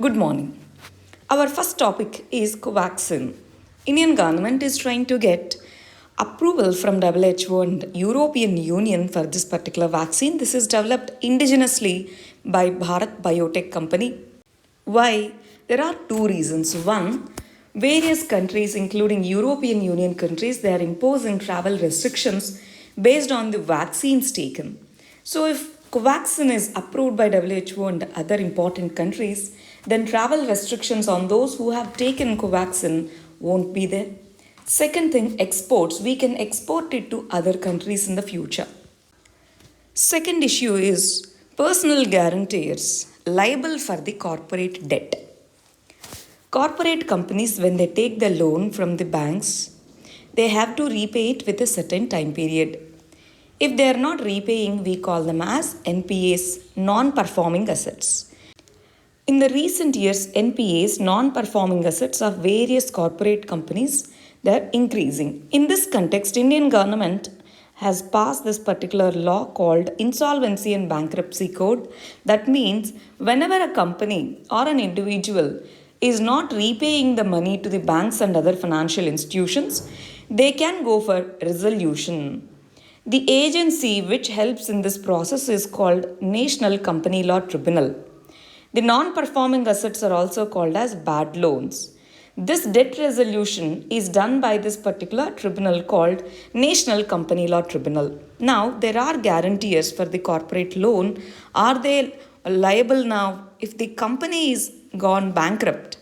Good morning. Our first topic is Covaxin. Indian government is trying to get approval from WHO and European Union for this particular vaccine. This is developed indigenously by Bharat Biotech company. Why? There are two reasons. One, various countries including European Union countries they are imposing travel restrictions based on the vaccines taken. So if Covaxin is approved by WHO and other important countries, then travel restrictions on those who have taken Covaxin won't be there. Second thing, exports. We can export it to other countries in the future. Second issue is personal guarantors liable for the corporate debt. Corporate companies, when they take the loan from the banks, they have to repay it with a certain time period. If they are not repaying, we call them as NPAs, non-performing assets. In the recent years, NPAs, non-performing assets of various corporate companies, they are increasing. In this context, Indian government has passed this particular law called Insolvency and Bankruptcy Code. That means whenever a company or an individual is not repaying the money to the banks and other financial institutions, they can go for resolution. The agency which helps in this process is called National Company Law Tribunal. The non-performing assets are also called as bad loans. This debt resolution is done by this particular tribunal called National Company Law Tribunal. Now, there are guarantors for the corporate loan. Are they liable now if the company is gone bankrupt?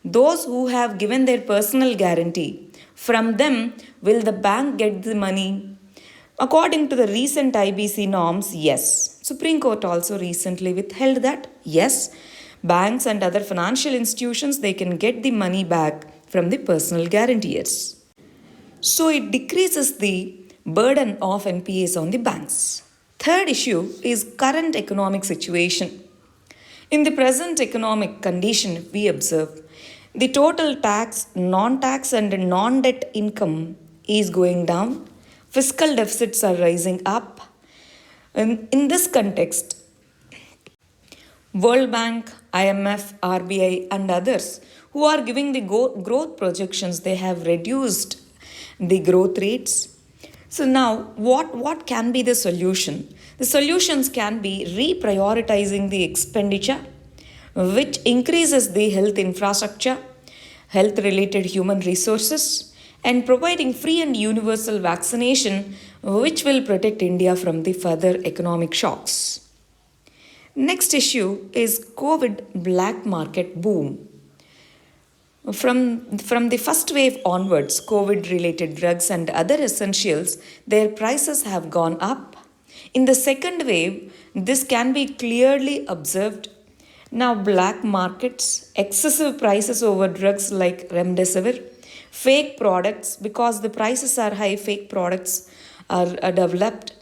Those who have given their personal guarantee, from them will the bank get the money? According to the recent IBC norms, yes. Supreme Court also recently withheld that, yes, banks and other financial institutions, they can get the money back from the personal guarantors. So it decreases the burden of NPAs on the banks. Third issue is current economic situation. In the present economic condition, we observe the total tax, non-tax and non-debt income is going down. Fiscal deficits are rising up. And in this context, World Bank, IMF, RBI, and others who are giving the growth projections, they have reduced the growth rates. So now, what can be the solution? The solutions can be reprioritizing the expenditure, which increases the health infrastructure, health-related human resources, and providing free and universal vaccination, which will protect India from the further economic shocks. Next issue is COVID black market boom. From the first wave onwards, COVID related drugs and other essentials, their prices have gone up. In the second wave, this can be clearly observed. Now, black markets, excessive prices over drugs like remdesivir, fake products, because the prices are high, fake products are developed.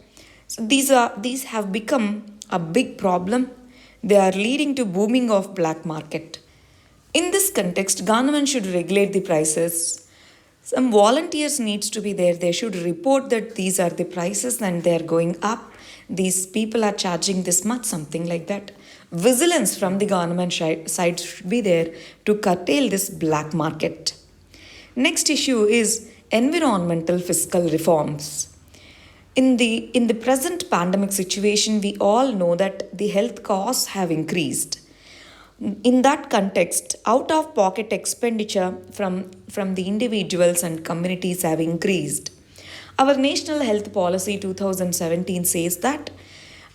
So these have become a big problem. They are leading to booming of black market. In this context, government should regulate the prices. Some volunteers needs to be there. They should report that these are the prices and they are going up. These people are charging this much, something like that. Vigilance from the government side should be there to curtail this black market. Next issue is environmental fiscal reforms. In the present pandemic situation, we all know that the health costs have increased. In that context, out-of-pocket expenditure from the individuals and communities have increased. Our National Health Policy 2017 says that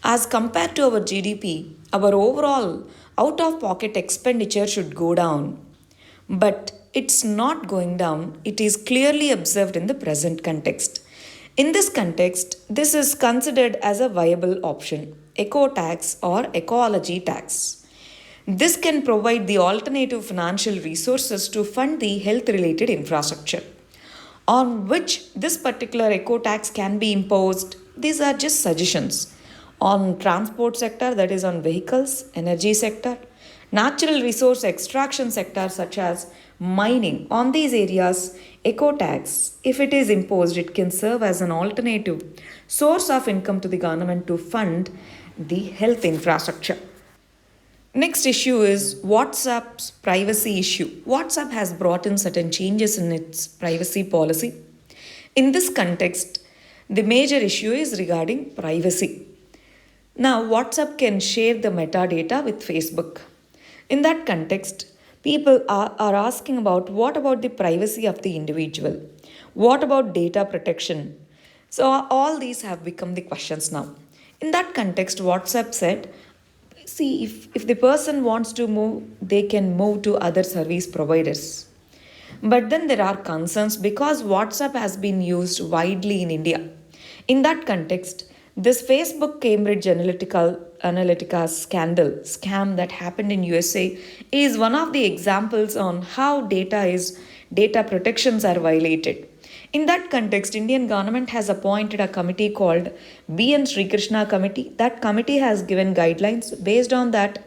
as compared to our GDP, our overall out-of-pocket expenditure should go down. But it's not going down. It is clearly observed in the present context. In this context, this is considered as a viable option, eco tax or ecology tax. This can provide the alternative financial resources to fund the health related infrastructure on which this particular eco tax can be imposed. These are just suggestions. On transport sector, that is on vehicles, energy sector, natural resource extraction sector such as mining, on these areas, eco tax, if it is imposed, it can serve as an alternative source of income to the government to fund the health infrastructure. Next issue is WhatsApp's privacy issue. WhatsApp has brought in certain changes in its privacy policy. In this context, the major issue is regarding privacy. Now, WhatsApp can share the metadata with Facebook. In that context, people are asking about what about the privacy of the individual? What about data protection? So, all these have become the questions now. In that context, WhatsApp said, see, if the person wants to move, they can move to other service providers. But then there are concerns because WhatsApp has been used widely in India. In that context, this Facebook Cambridge Analytica scam that happened in USA is one of the examples on how data protections are violated. In that context, Indian government has appointed a committee called B.N. Sri Krishna Committee. That committee has given guidelines. Based on that,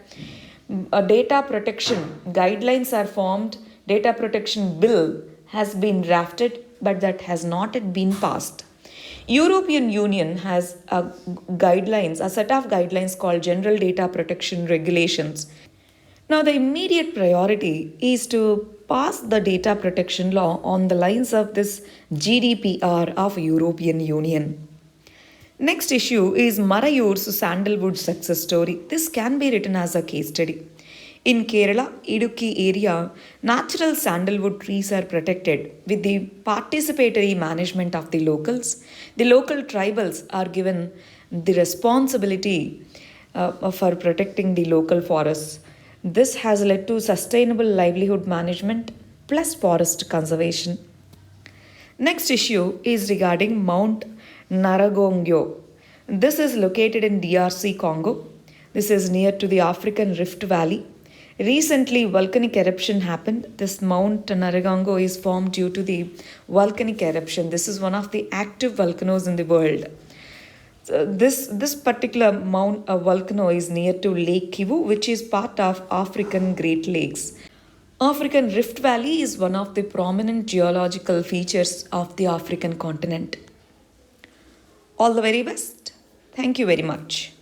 data protection guidelines are formed. Data protection bill has been drafted, but that has not yet been passed. European Union has a set of guidelines called General Data Protection Regulations. Now, the immediate priority is to pass the data protection law on the lines of this GDPR of European Union. Next issue is Marayur's sandalwood success story. This can be written as a case study. In Kerala, Idukki area, natural sandalwood trees are protected with the participatory management of the locals. The local tribals are given the responsibility for protecting the local forests. This has led to sustainable livelihood management plus forest conservation. Next issue is regarding Mount Naragongyo. This is located in DRC Congo. This is near to the African Rift Valley. Recently, volcanic eruption happened. This Mount Naragongo is formed due to the volcanic eruption. This is one of the active volcanoes in the world. So this particular mount volcano is near to Lake Kivu, which is part of African Great Lakes. African Rift Valley is one of the prominent geological features of the African continent. All the very best. Thank you very much.